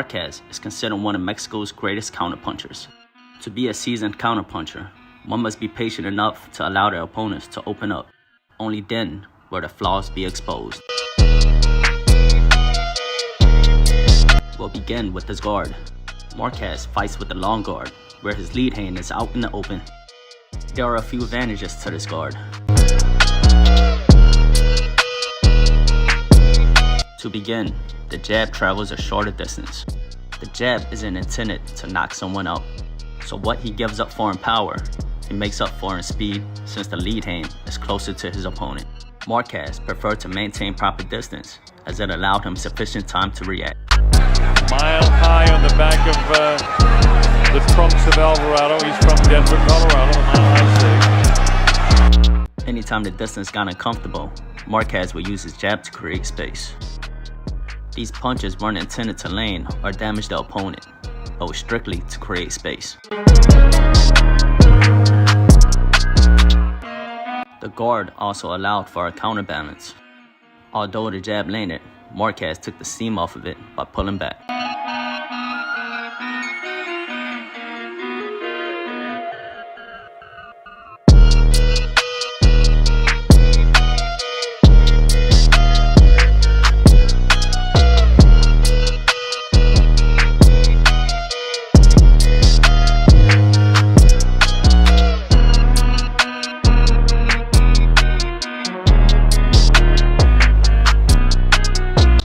Marquez is considered one of Mexico's greatest counterpunchers. To be a seasoned counterpuncher, one must be patient enough to allow their opponents to open up. Only then will their flaws be exposed. We'll begin with his guard. Marquez fights with the long guard, where his lead hand is out in the open. There are a few advantages to this guard. To begin, the jab travels a shorter distance. The jab isn't intended to knock someone out, so what he gives up for in power, he makes up for in speed since the lead hand is closer to his opponent. Marquez preferred to maintain proper distance as it allowed him sufficient time to react. Mile high on the back of the trunks of Alvarado. He's from Denver, Colorado, a mile high. Anytime the distance got uncomfortable, Marquez would use his jab to create space. These punches weren't intended to land or damage the opponent, but were strictly to create space. The guard also allowed for a counterbalance. Although the jab landed, Marquez took the steam off of it by pulling back.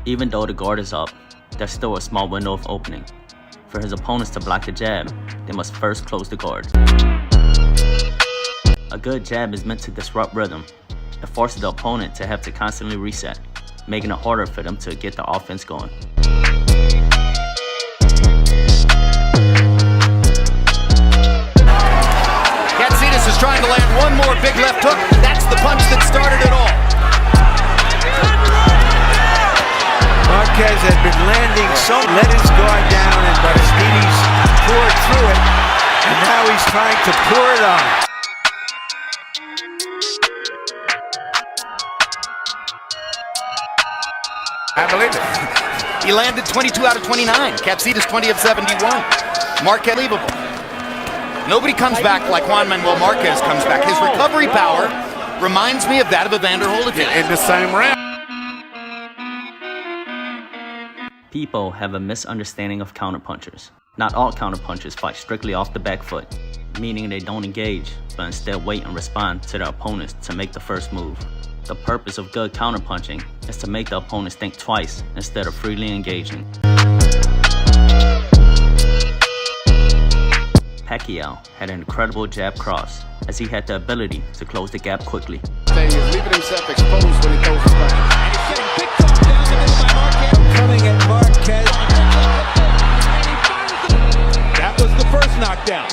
Even though the guard is up, there's still a small window of opening. For his opponents to block the jab, they must first close the guard. A good jab is meant to disrupt rhythm. It forces the opponent to have to constantly reset, making it harder for them to get the offense going. Katsidas is trying to land one more big left hook. That's the punch that started it all. Marquez had been landing so, let his guard down, and Aristides poured through it, and now he's trying to pour it on. I believe it. He landed 22 out of 29. Katsidas 20 of 71. Marquez, unbelievable. Nobody comes back like Juan Manuel Marquez comes back. His recovery power reminds me of that of Evander Holyfield. In the same round. People have a misunderstanding of counterpunchers. Not all counterpunchers fight strictly off the back foot, meaning they don't engage, but instead wait and respond to their opponents to make the first move. The purpose of good counterpunching is to make the opponents think twice instead of freely engaging. Pacquiao had an incredible jab cross, as he had the ability to close the gap quickly. He's leaving himself exposed when he throws his punch. And he's getting picked off down the middle by Marquez. Coming at Marquez. That was the first knockdown.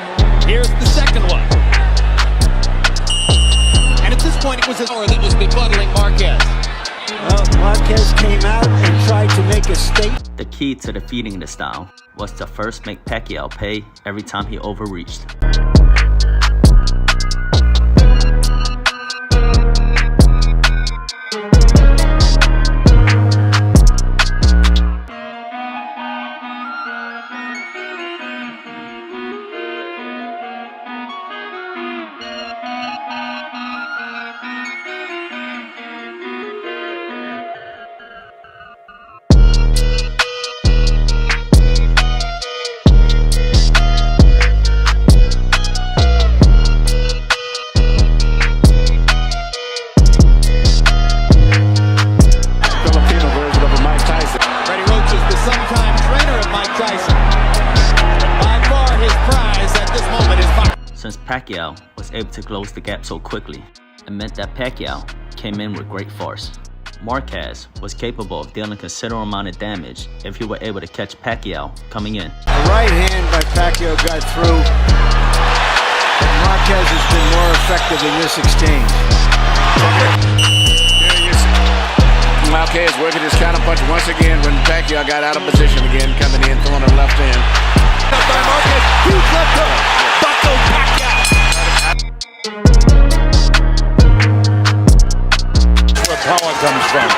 Here's the second one. And at this point, it was a power that was befuddling Marquez. Well, Marquez came out and tried to make a statement. The key to defeating the style was to first make Pacquiao pay every time he overreached. Since Pacquiao was able to close the gap so quickly, it meant that Pacquiao came in with great force. Marquez was capable of dealing a considerable amount of damage if he were able to catch Pacquiao coming in. The right hand by Pacquiao got through, but Marquez has been more effective in this exchange. Marquez working his counterpunch once again when Pacquiao got out of position again, coming in, throwing a left hand. By Marquez, huge left hook. Bucko Pacquiao. Where power comes from.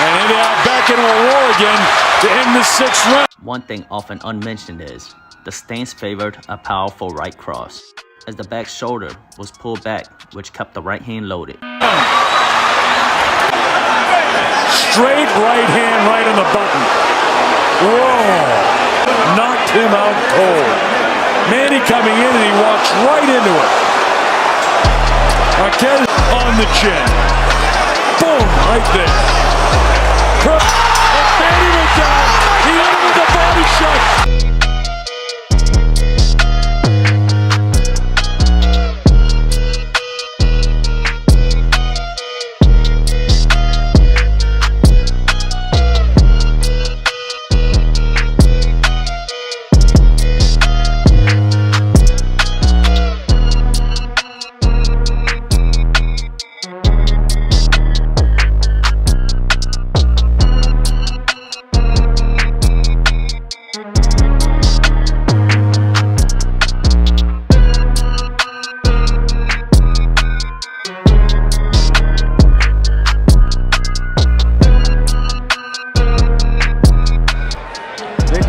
And back into a roar again to end the 6th round. One thing often unmentioned is the stance favored a powerful right cross, as the back shoulder was pulled back, which kept the right hand loaded. Straight right hand right on the button. Whoa! Knocked him out cold. Manny coming in and he walks right into it. Marquez on the chin. Boom! Right there. And Manny went down. He hit him with a body shot.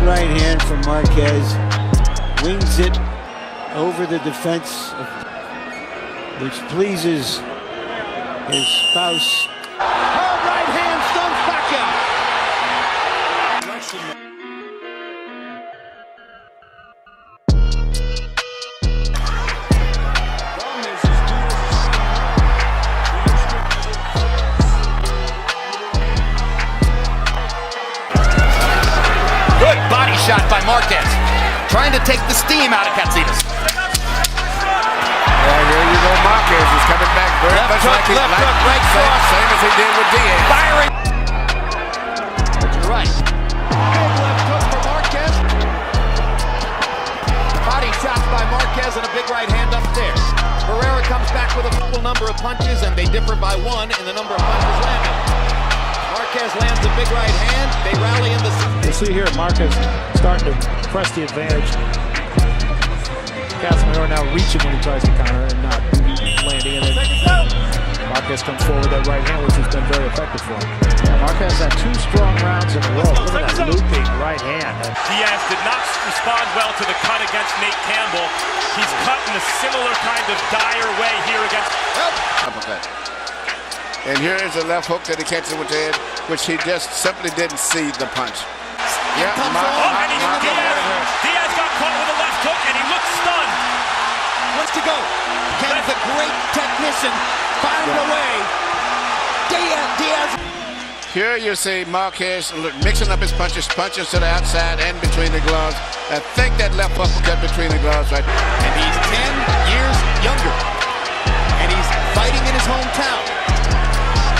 Right hand from Marquez, wings it over the defense, which pleases his spouse. Hard right hand stuns Pacquiao. Good body shot by Marquez, trying to take the steam out of Katsitas. Here you go, Marquez is coming back very Left much hook, like he left hook, right cross. same as he did with Diaz. Firing. Right. Big left hook for Marquez. Body shots by Marquez and a big right hand upstairs. Barrera comes back with a full number of punches, and they differ by one in the number of punches landed. Marquez lands a big right hand. They rally in the... You see here Marquez starting to press the advantage. Casemiro now reaching when he tries to counter and not landing. And then Marquez comes forward with that right hand, which has been very effective for him. Marquez had 2 strong rounds in a row. Look at that looping right hand. Diaz did not respond well to the cut against Nate Campbell. He's cut in a similar kind of dire way here against... And here is a left hook that he catches with the head, which he just simply didn't see the punch. Yeah, Diaz got caught with a left hook and he looked stunned. Wants to go. Ken's a great technician. Find a way. Diaz. Here you see Marquez mixing up his punches to the outside and between the gloves. I think that left uppercut between the gloves right there. And he's 10 years younger. And he's fighting in his hometown.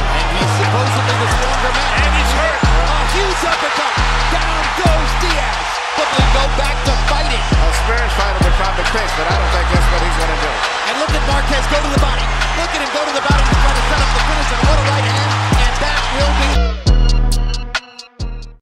And he's supposedly the stronger man. And he's hurt. A huge uppercut. Down goes Diaz. But they go back to fighting. A experienced fighter would probably quit, but I don't think that's what he's going to do. And look at Marquez go to the body. Look at him go to the body.